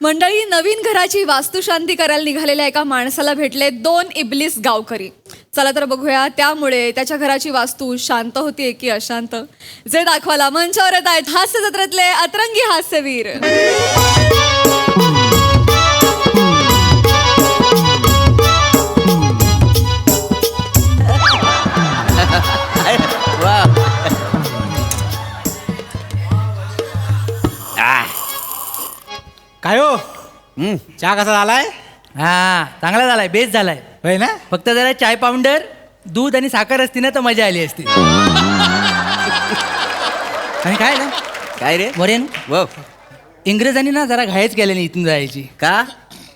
मंडळी, नवीन घराची वास्तुशांती करायला निघालेल्या एका माणसाला भेटले 2 इबलीस गावकरी. चला तर बघूया त्यामुळे त्याच्या घराची वास्तू शांत होतीये की अशांत. जे दाखवायला मंचावर येत आहेत हास्य जत्रेतले अतरंगी हास्यवीर. काय हो चहा कसा झालाय? हा चांगला झालाय, बेस्ट झालाय. होय ना. फक्त जरा चाय पावडर, दूध आणि साखर असती ना तर मजा आली असती. आणि काय ना काय रे वरेन वो इंग्रजांनी ना जरा घाईच केली नाही इथून जायची. का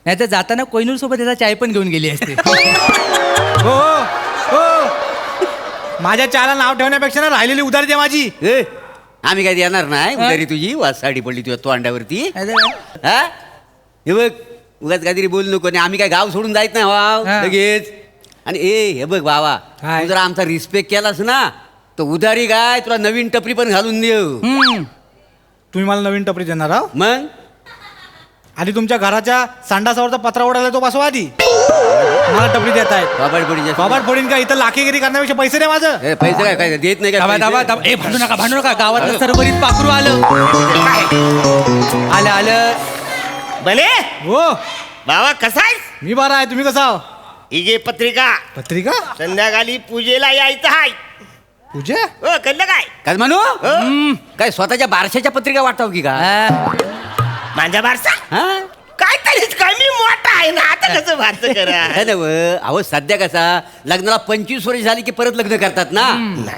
नाही तर जाताना कोहिनूर सोबत त्याचा चाय पण घेऊन गेली असते. हो हो माझ्या चहाला नाव ठेवण्यापेक्षा ना राहिलेली उधारी द्या माझी. ए, आम्ही काय देणार नाही उधारी तुझी. वासाडी पडली तुझ्या तोंडावरती. हा हे बघ उगाच काहीतरी बोलू नको. आणि आम्ही काय गाव सोडून जायत नाही वाव हा. लगेच. आणि हे बघ बाबा काय? तू जर आमचा रिस्पेक्ट केलास ना तर उधारी काय तुला नवीन टपरी पण घालून देऊ. तुम्ही मला नवीन टपरी देणार आहो. मग आधी तुमच्या घराच्या संडासावरचा पत्रा ओढायला तो बसवा आधी. मला टपरी देत आहेत. बाबा पडी बाबा फोडीन का इथं लाखेगिरी करण्यापेक्षा पैसे द्या माझं. पैसे काय काय देत नाही दाबा दाबा का दाबा. ए भांडू नका भांडू नका. गावातलं सरभरीत पाखरू आलं. आलं आलं. भले हो बाबा कसा आहेस? मी बरा आहे. तुम्ही कसा आहो? ही घे पत्रिका. पत्रिका संध्याकाळी पूजेला यायचं आहे. पूजा. हो कळलं काय? काय म्हणू काय स्वतःच्या बारशाच्या पत्रिका वाटताव की का? माझा बारसा हा काय तरीच कमी मोठा आहे ना. आता कसं बारसं करा. काय नव अहो सध्या कसा लग्नाला 25 वर्ष झाली की परत लग्न करतात ना.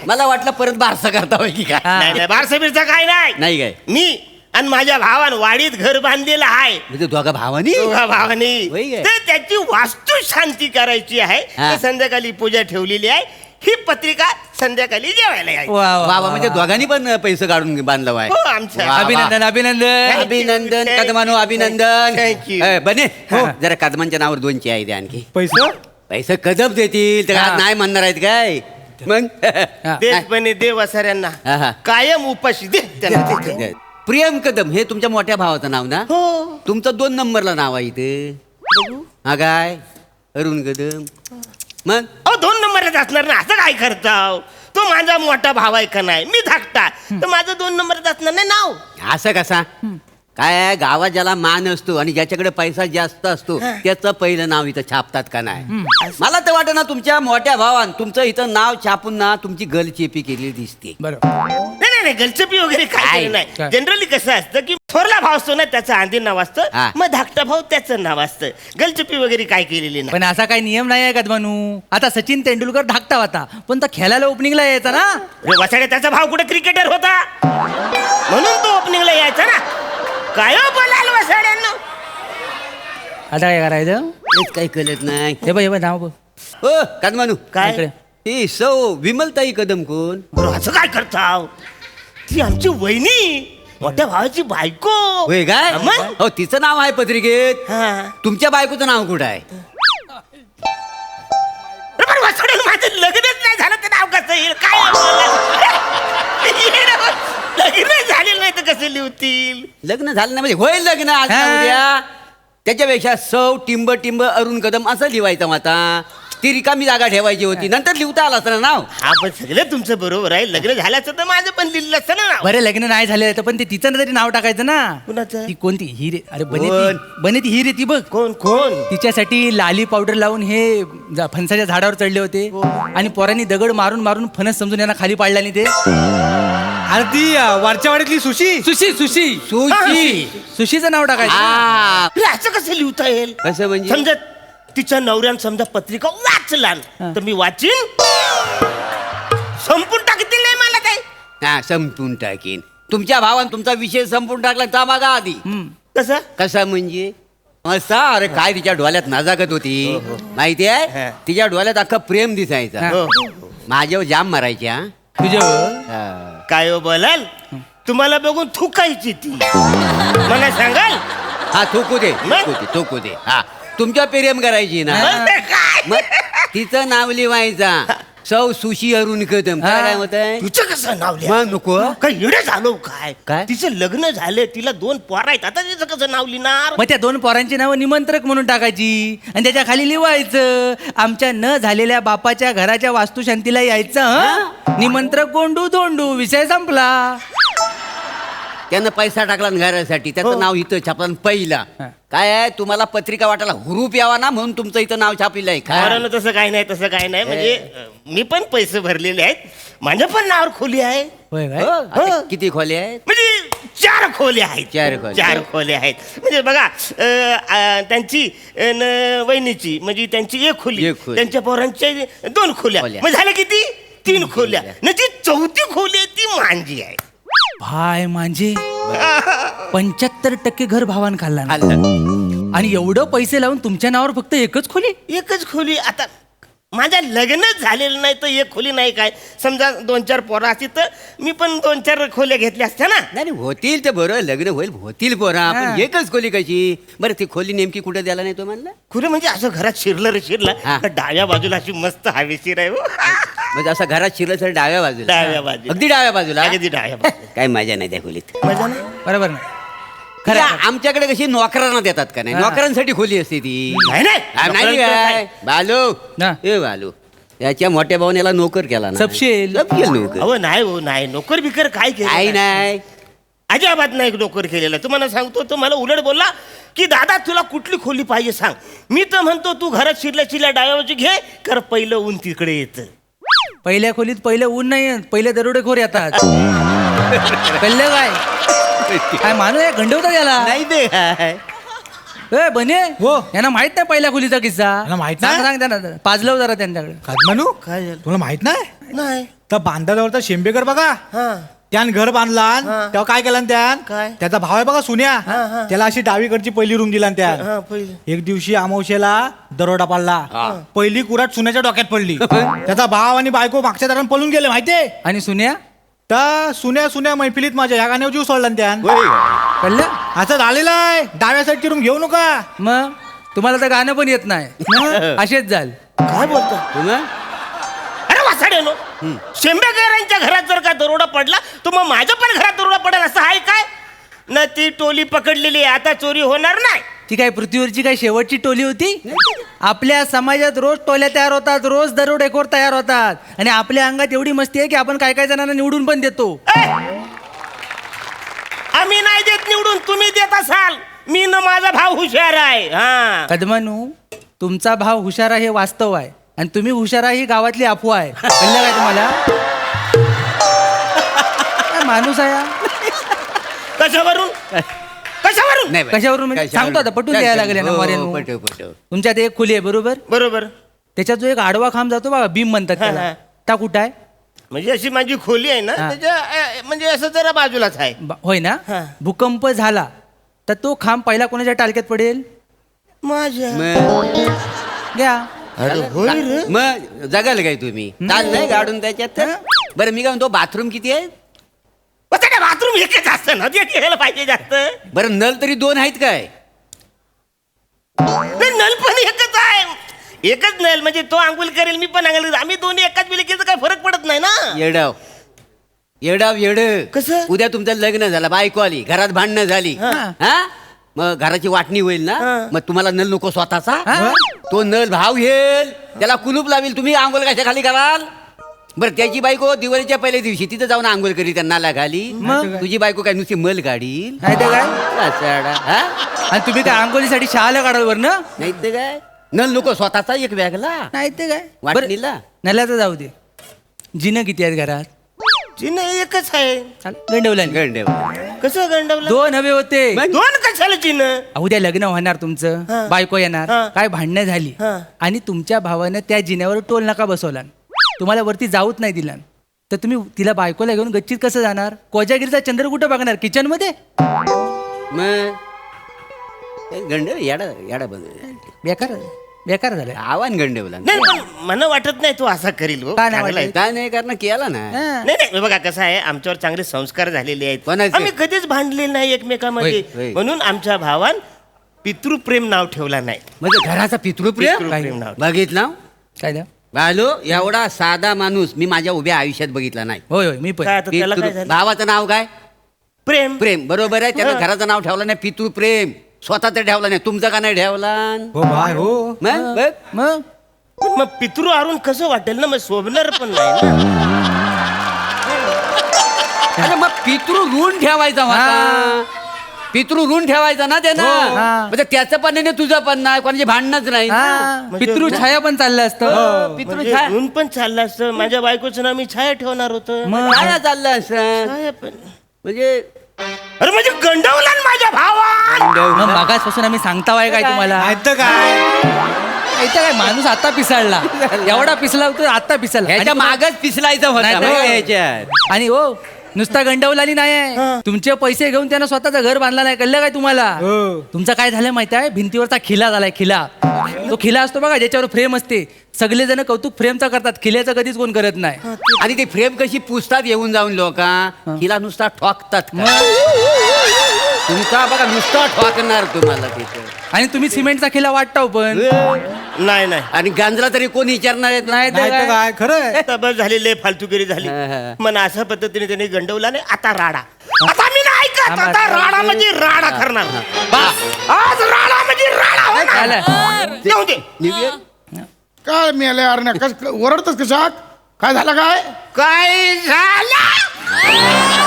मला वाटलं परत बारसा करता होय की काय. नाही नाही बारसा बिरसा काय नाही. नाही काय मी आणि माझ्या भावानं वाडीत घर बांधलेलं आहे. म्हणजे दोघा भावानी दोघा भावानी. होय काय? तर त्याची वास्तू शांती करायची आहे. हा. तर संध्याकाळी पूजा ठेवलेली आहे. ही पत्रिका संध्याकाळी जेवायला यायची. वा वा, बाबा म्हणजे दोघांनी पण पैसे काढून बांधलं आहे. हो आमच्या वा, वा. अभिनंदन अभिनंदन. अभिनंदन Thank you. कदमानो अभिनंदन. Thank you. बने जरा कदमांच्या नावावर 2 चहा द्या आणखी. पैसे पैसे कदम देतील तर हा. नाही म्हणणार आहेत काय मग. देशपणे देव वसाऱ्यांना हा, हा. कायम उपाशी दे त्यांना दे. प्रियम कदम हे तुमच्या मोठ्या भावाचं नाव ना. हो तुमचं 2 नंबरला नाव आहे इथे. हा काय अरुण कदम. मग 2 नंबरच असणार ना. असं काय करताव? तो माझा मोठा भाव आहे का नाही. मी धाकटा तर माझं 2 नंबरच असणार नाही नाव. असं कसा काय आहे, गावात ज्याला मान असतो आणि ज्याच्याकडे पैसा जास्त असतो त्याचं पहिलं नाव इथं छापतात का नाही. मला तर वाटत ना तुमच्या मोठ्या भावान तुमचं इथं नाव छापून ना तुमची गलचेपी केलेली दिसते. बरोबर. नाही गलचपी वगैरे काय काय? केलं नाही. काय? जनरली कसं असतं की थोरला भाव असतो ना त्याचं आधी नाव हा. असतं. मग धाकटा भाऊ त्याचं नाव असतं. गलचपी वगैरे काय केलेली नाही. पण असा काही नियम नाही आहे कदमानू. आता सचिन तेंडुलकर धाकटा होता पण तो खेळायला ओपनिंगला यायचा ना. वसाडे त्याचा भाव कुठे क्रिकेटर होता म्हणून तो ओपनिंगला यायचा ना. काय हो बोलाल वसाड्यांना. आता काय करायचं? तेच काही कळत नाही. हे बघ नाव बघ. हो कदमानू काय इकडे. ही सौ विमलताई कदम कोण? बरं, असं काय करताव? ती आमची वहिनी मोठ्या भावाची बायको. होय काय मग? हो तिचं नाव आहे पत्रिकेत. हा. तुमच्या बायकोचं नाव कुठं आहे? बरं, वसाड्याला माझं लग्नच नाही झालं तर नाव कसं येईल? काय बोलाल? लग्न झालेलं नाही तर कसं लिहतील? लग्न झालं नाही म्हणजे होईल लग्न आज ना हा. उद्या. त्याच्यापेक्षा सौ टिंब टिंब अरुण कदम असं लिहायचं आता. ती रिकामी जागा ठेवायची होती नंतर लिहता आलं असतं ना नाव. हा पण सगळं तुमचं बरोबर आहे. लग्न झाल्याचं तर माझं पण लिहिलं असतं ना नाव. बरं लग्न नाही झालं तर पण ते तिचं तरी नाव टाकायचं ना. कुणाचं? ती कोणती ही रे. अरे बने कोण? बने ती ही रे ती बघ. कोण कोण? तिच्यासाठी लाली पावडर लावून हे फणसाच्या झाडावर चढले होते आणि पोरांनी दगड मारून मारून फणस समजून यांना खाली पाडला नाही ते. अरे ती वरच्या वाडीतली सुशी. सुशी सुशी सुशी. सुशीचं नाव टाकायचं. हा अरे, असं कसं लिहिता येईल? कसं म्हणजे? समजा तिच्या नवऱ्यानं समजा पत्रिका वाचला तर मी वाचीन संपून टाकतील नाही मला काय. हा संपून टाकीन. तुमच्या भावान तुमचा विषय संपून टाकला तर मागा आधी. कसं? कसा म्हणजे असा अरे काय तिच्या डोळ्यात नाजाकत होती माहिती आहे. हा. तिच्या डोळ्यात अख्खं प्रेम दिसायचा. हो. माझ्यावर जाम मारायच्या. तुझ्यावर हा. काय हो बोलाल? तुम्हाला बघून थुकायची ती. मला सांगाल? हा थोकू दे मग? थोकू दे थोकू दे. हा तुमच्या प्रेम करायची ना. मग ते काय? मग तिचं नाव लिवायचा सौ सुशी अरुण कदम हा. काय मत आहे तिचं कसं नाव लिहा मग नको काय येडे झालो काय काय? तिचं लग्न झालं तिला 2 पोर आहेत आता तिचं कसं नाव लिहिणार मग त्या 2 पोरांची नावं निमंत्रक म्हणून टाकायची आणि त्याच्या खाली लिवायचं आमच्या न झालेल्या बापाच्या घराच्या वास्तुशांतीला यायचं हं? निमंत्रक गोंडू धोंडू विषय संपला. त्यानं पैसा टाकला ना घरासाठी त्याचं नाव इथं छापला आणि पहिला हा. काय आहे तुम्हाला पत्रिका वाटायला हुरूप यावा ना म्हणून तुमचं इथं नाव छापलेलं आहे काय कारण तसं काय नाही तसं काय नाही म्हणजे मी पण पैसे भरलेले आहेत माझ्या पण नावावर खोली आहे होय हो, काय? आता किती खोले आहेत म्हणजे 4 खोल्या आहेत 4 खोल्या. 4 खोल्या आहेत म्हणजे बघा त्यांची वहिनीची म्हणजे त्यांची 1 खोली एक खोली. त्यांच्या पोरांच्या 2 खोल्या खोल्या. मग झाल्या किती 3 खोल्या ना जी 4थी खोली आहे ती मांजी आहे भाय माझे 75% घर भावान खाल्ला ना. खाल्लं. आणि एवढं पैसे लावून तुमच्या नावावर फक्त एकच खोली. एकच खोली आता माझ्या लग्नच झालेलं नाही तर 1 खोली नाही काय समजा 2-4 पोरं असती तर मी पण 2-4 खोल्या घेतल्या असत्या ना नाही नाही, होतील तर बरं लग्न होईल होतील पोरा हा. पण एकच खोली कशी बरं ती खोली नेमकी कुठे द्यायला नाही तो म्हणला खुलं म्हणजे असं घरात शिरलं रे शिरलं हा. तर डाव्या बाजूला अशी मस्त हवेशीर आहे हो. म्हणजे असं घरात शिरलं सर डाव्या बाजूला डाव्या बाजूला. अगदी डाव्या बाजूला अगदी डाव्या बाजूला. काय मजा नाही त्या खोलीत मजा नाही बरोबर ना. खरं खरं आमच्याकडे कशी नोकरांना देतात का नाही हा. नोकरांसाठी खोली असते ती नाही, नाही. हा, नाही नोकरांचं काय बालू ना. ए बालू याच्या मोठ्या भाऊनेला नोकर केला ना सपशेल. सपशेल नोकर अहो नाही हो नाही नोकर बिकर काय काही केलं नाही अजिबात नाही नोकर केलेलं तुम्हाला सांगतो तो मला उलट बोलला की दादा तुला कुठली खोली पाहिजे सांग मी तर म्हणतो तू घरात शिरल्या डाव्यावरची घे कर पहिलं ऊन तिकडे येतं पहिल्या खोलीत पहिलं ऊन नाही येत, पहिले दरोडेखोर येतात. कळलं काय माणूस आहे गंडवता त्याला. नाही ते काय ए बने हो. यांना माहित नाही पहिल्या खोलीचा किस्सा. यांना माहित सांग नाही? सांग त्यांना पाजलव जरा त्यांच्याकडे. कादमानू काय झालं तुला माहित नाही नाही तर बांधाजवळचा शेंबेकर बघा हा त्यान घर बांधला हा. तेव्हा काय केलं त्यान काय? त्याचा भाव आहे बघा सुन्या हा. त्याला अशी डावीकडची पहिली रूम दिला त्यान हा पहिलं एक दिवशी अमावशेला दरोडा पाडला पहिली कुराट सुन्याच्या डोक्यात पडली त्याचा भाव आणि बायको मागच्या दारात पळून गेले माहितीये आणि सुन्या तर सुन्या मैफिलीत माझ्या ह्या गाण्यावर जीव सोडला ना त्यान कळलं असं झालेलं आहे डाव्या साईडची रूम घेऊ नका मग तुम्हाला तर गाणं पण येत नाही असेच झाल. काय बोलतो मग? अरे वासाडे नो शेंबेकरांच्या घरात जर का दरोडा पडला तर मग माझ्या पण घरात दरोडा पडेल असं आहे काय ना ती टोली पकडलेली आहे आता चोरी होणार नाही ती काय पृथ्वीवरची काय शेवटची टोली होती. आपल्या समाजात रोज टोल्या तयार होतात रोज दरोडेखोर तयार होतात आणि आपल्या अंगात एवढी मस्ती आहे की आपण काय काय जणांना निवडून पण देतो. ए! आम्ही नाही देत निवडून तुम्ही देत असाल मी न माझा भाव हुशार आहे हा कदमानू तुमचा भाव हुशारा हे वास्तव आहे आणि तुम्ही हुशारा ही गावातली अफवा आहे. कळलं काय तुम्हाला. काय माणूस आहे हा? कशावरून कशावरून नाही बाई. कशावरून म्हणजे? कशावरून? सांगतो आता, पटवून द्यायला लागले ना हो, मरेनो. पटव, पटव. तुमच्यात एक खोली आहे बरोबर बरोबर त्याच्यात जो एक आडवा खांब जातो बघा बीम म्हणतात हा, त्याला हा. त्या कुठं आहे. म्हणजे अशी माझी खोली आहे ना हा. त्याच्या म्हणजे असं जरा बाजूलाच आहे होय ना. हा. भूकंप झाला तर तो खांब पहिला कोणाच्या टाळक्यात पडेल. माझ्या मग घ्या. अरे होय रे मग जगाल काय तुम्ही चाल नाही गाडून त्याच्यात तर? बरं मी काय म्हणतो बाथरूम किती आहे बाथरूम एकच असतं ना ते घ्यायला पाहिजे जास्त बरं नल तरी 2 आहेत काय नाही, नल पण एकच आहे एकच नल म्हणजे तो आंघोळ करेल मी पण आंघोळ करेल आम्ही दोन्ही एकाच वेळी केलं तर काय फरक पडत नाही ना येडाव येड कसं? उद्या तुमचं लग्न झालं बायको आली घरात भांडणं झाली हा. हा मग घराची वाटणी होईल ना हा. मग तुम्हाला नल नको स्वतःचा हा. तो नल भाव घेईल त्याला कुलूप लावेल तुम्ही आंघोळ कशा खाली कराल बरं त्याची बायको दिवाळीच्या पहिल्या दिवशी तिथं जाऊन आंघोळ करी त्या नाला खाली मग? तुझी बायको काय नुसती मल काढील नाही तर काय असाडा, हा? आणि तुम्ही काय आंघोळीसाठी शहाला काढाल वर ना. नाही तर काय नल नको स्वतःचा एक वेगळा नाही ते काय वाटणीला? नल्याचं जाऊ दे. जिनं किती आहेत घरात. चिन्ह एकच आहे गंडवला गंडे कसं गंडवलं 2 हवे होते. मग? दोन कशाला चिन्ह उद्या लग्न होणार तुमचं हा. बायको येणार हा. काय भांडणं झाली हा. आणि तुमच्या भावानं त्या जिन्यावर टोल नका बसवला तुम्हाला वरती जाऊच नाही दिला तर तुम्ही तिला बायकोला घेऊन गच्चीत कसं जाणार. कोजागिरीचा चंद्र कुठं बघणार किचन मध्ये. मग गंडे याडा याडा बघ बेकार बेकार झालं. आव्हान गंडेवला नाही पण मला वाटत नाही तो असा करील हो. काय नाही चांगला आहे. वाटत? काय नाही कारण केला ना हा. नाही नाही बघा कसं आहे आमच्यावर चांगले संस्कार झालेले आहेत कोणाचे? आम्ही कधीच भांडले नाही एकमेकामध्ये होय, होय. म्हणून आमच्या भावान पितृप्रेम नाव ठेवला नाही म्हणजे घराचा पितृप्रेम पितृप्रेम नाव बघितलं काय द्या बालू एवढा साधा माणूस मी माझ्या उभ्या आयुष्यात बघितला नाही. होय होय मी पण काय आता त्याला काय झालं? भावाचं नाव काय? प्रेम. प्रेम. बरोबर आहे. त्यानं हं. घराचं नाव ठेवलं नाही पितृप्रेम. स्वतः तर ठेवला नाही. तुमचं का नाही ठेवला? हो बाय हो. मग बघ. मग मग पितृ अरुण कसं वाटेल ना, मग शोभणार पण नाही ना. अरे मग पितृ ऋण ठेवायचा होता. पितृ ऋण ठेवायचा ना त्यानं. हा. म्हणजे त्याचं पण नाही तुझं पण नाही, कोणाची भांडणच नाही. हा, म्हणजे- पितृ छाया पण चाललं असतं. पितृ म्हणजे छाया ऊन पण चाललं असतं. माझ्या बायकोचं नाव मी छाया ठेवणार होतं. मग छाया चाललं असं. छाया पण. म्हणजे अरे म्हणजे गंडवला ना माझ्या भावान. मग मागासपासून आम्ही सांगतावाय काय तुम्हाला नाही तर काय. इथं काय माणूस आता पिसाळला एवढा पिसला होतो आता पिसाळला ह्याच्या आणि- मागच पिसलायचं होता नाही, बघा नाही. ह्याच्यात. आणि हो नुसता गंडवलानी नाही हा. तुमचे पैसे घेऊन त्यानं स्वतःचं घर बांधला नाही कळलं काय तुम्हाला हो. तुमचं काय झालं माहिती आहे भिंतीवरचा खिला झालाय खिला तो खिला असतो बघा ज्याच्यावर फ्रेम असते सगळेजण कौतुक फ्रेमचा करतात खिल्याचं कधीच कोण करत नाही आणि ती फ्रेम कशी पुसतात येऊन जाऊन लोक तिला नुसता ठोकतात का? तुमचा बघा नुसता ठोकणार तुम्हाला तिथे. आणि तुम्ही सिमेंटचा खिला वाटताव पण नाही नाही. आणि गांजला तरी कोण विचारणार आहेत नाही नाही तर काय खरं आहे. आता बस झालेले फालतुगिरी झाली. हा, हा. मन अशा पद्धतीने त्याने गंडवला नाही. आता राडा. आता मी नाही ऐकत. आम्हा- आता राडा म्हणजे राडा करणार. बस. आज राडा म्हणजे राडा होणार. झालं. जाऊ दे. काय मिळाले अरे कस ओरडतस कशात काय झालं काय काय झालं?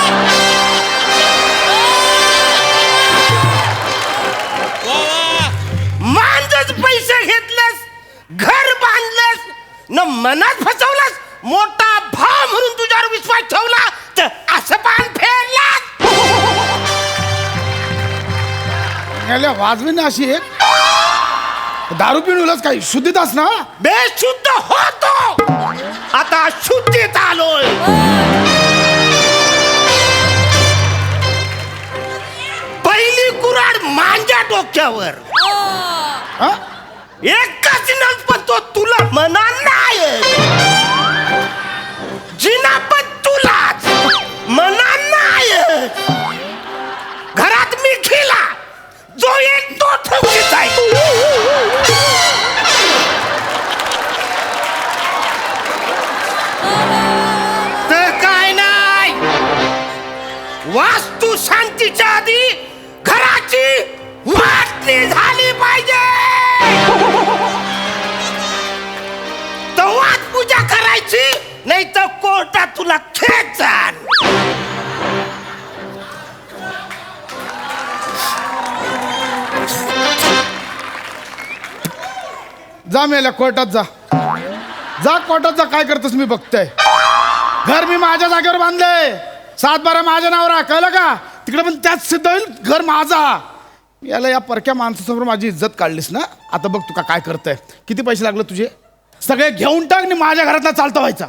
मांजच पैसे घेतलंस, घर बांधलंस, न मनात फसवलंस. मोठा भाव म्हणून तुझ्यावर विश्वास ठेवला तर असं पान फेडलास. मिळाले वाजवी ना अशी एक दारू पिऊन उलस काय शुद्धीदास ना बेशुद्ध होतो, आता शुद्धीत आलोय. पहिली कुऱ्हाड मांजा डोक्यावर. हा? एकच नळ पण तो तुला मना नाही. जिना पण तुलाच मना नाही. घरात मी खिला जो एक तो ठेवलीच आहे. तर काय नाही, वास्तू शांतीच्या आधी घराची वाटणी झाली पाहिजे. तेव्हाच पूजा करायची, नाही तर कोर्टात तुला खेचान. जा मेल्या कोर्टात जा जा कोर्टात जा काय करतोस मी बघतोय घर मी माझ्या जागेवर बांधलंय 7-12 माझ्या नावावर आहे कळलं का तिकडे पण त्याच सिद्ध होईल घर माझा याला या परक्या माणसासमोर माझी इज्जत काढलीस ना आता बघ तुका काय करतंय किती पैसे लागले तुझे सगळे घेऊन टाक आणि माझ्या घरातला चालता व्हायचा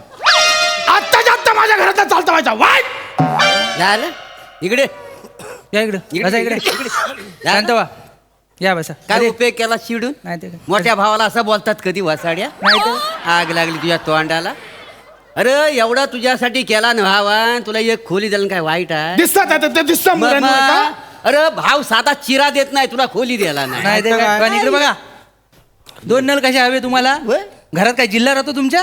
आत्ताच्या आत्ता माझ्या घरातला चालता व्हायचा वाईट झालं इकडे या इकडे बसा इकडे शांत व्हा या बसा काय अरे, उपयोग केला शिडून नाही ते काय. मोठ्या भावाला असं बोलतात कधी वसाड्या नाही तर आग लागली तुझ्या तोंडाला अरे एवढा तुझ्यासाठी केला ना भावा तुला एक खोली द्यायला काय वाईट आहे दिसतात आता ते दिसतं मग- मुलांना का मग- अरे भाव साधा चिरा देत नाही तुला खोली द्यायला नाही नाही ते काय. पण इकडे बघा 2 नळ कसे हवे तुम्हाला होय. घरात काय जिल्हा राहतो तुमच्या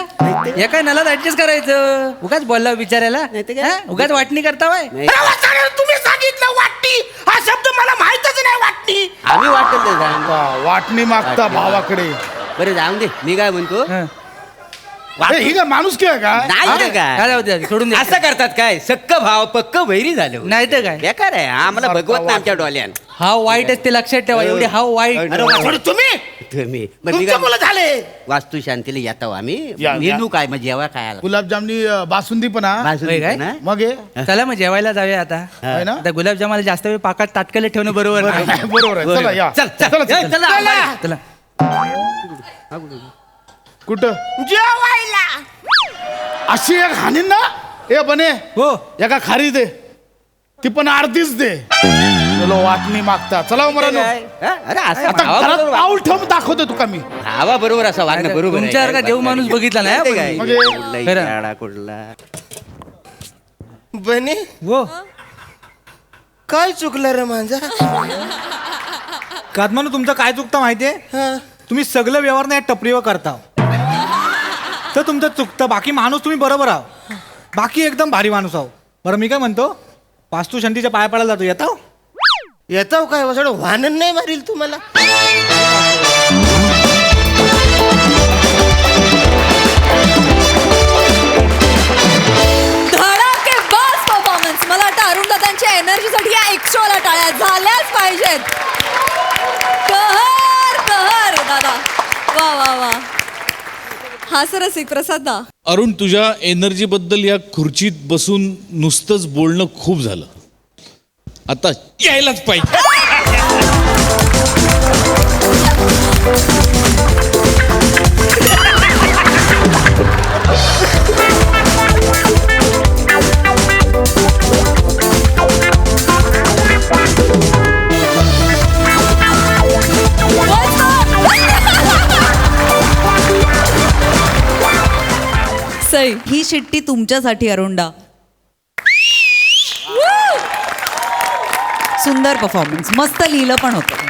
एका नळात ऍडजस्ट करायचं उगाच बोलला विचारायला नाही ते काय. हा? उगाच वाटणी करता वय नाही. अरे वाचाडे, तुम्ही सांगितलं वाटणी हा शब्द मला माहितच नाही. वाटणी आम्ही वाटत नाही जाण. वाटणी मागता भावाकडे बरं जाऊन दे मी काय म्हणतो ए, ही काय माणूस की आहे का नाही हा? रे काय काय जाऊ दे, सोडून दे असं करतात काय सक्क भाव पक्क वैरी झालं नाही तर काय बेकार आहे आम्हाला भगवत नाही आमच्या डोल्यान हा वाईट असते लक्षात ठेवा एवढे हा वाईट अरे वाचाडे, तुम्ही तुम्ही बरं, मी तुमचं काय मुलं झाले. वास्तू शांतीला येतो आम्ही या. मेनू काय मग जेव्हा काय आला गुलाबजामनी बासुंदी पण हा बाजूला होय काय? ना? मग हे चला मग जेवायला जाऊया आता आहे ना आता गुलाबजामाला जास्त वेळ पाकात ताटकले ठेवणं बरोबर नाही. बरोबर आहे चला या चल चल चला, ए, चला. चला आम्हाला. चला कुठं जेवायला अशी एक हानीन ना ए बने हो एका खारी दे ती पण अर्धीच दे चलो वाटणी मागता चला ते मरानो काय? हा? अरे असं आता घरात भावाबरोबर पाऊल ठेवून दाखवतो तुका मी भावाबरोबर असं वागणं बरोबर आहे. तुमच्यासारखा देव माणूस बघितला नाही ते आपण. काय? म्हणजे- कुठलाही खरं. काळा कुठला बने हो काय चुकलं रे माझा? कादमानू तुमचं काय चुकतं माहितीये हा. तुम्ही सगळं व्यवहार नाही टपरीवर करता तर तुमचं चुकतं. बाकी माणूस तुम्ही बरोबर आहो. बाकी एकदम भारी माणूस आहो. बरं मी काय म्हणतो, वास्तुशांतीच्या पाया पडायला जातो, येतो. येतो काय वसडं वाहन नाही मारील तुम्हाला. धडाकेबाज परफॉर्मन्स. मला वाटतं अरुण दादांच्या एनर्जीसाठी या एक्स्ट्राला टाळ्या झाल्याच पाहिजेत. कहर कहर दादा, वा वा वा. हा सर रसिक प्रसाद दा. अरुण, तुझ्या एनर्जी बद्दल या खुर्चीत बसून नुसतंच बोलणं खूप झालं. आता यायलाच पाहिजे. सई. ही शिट्टी तुमच्यासाठी अरुणदा. सुंदर परफॉर्मन्स, मस्त लिहिलं पण होतं.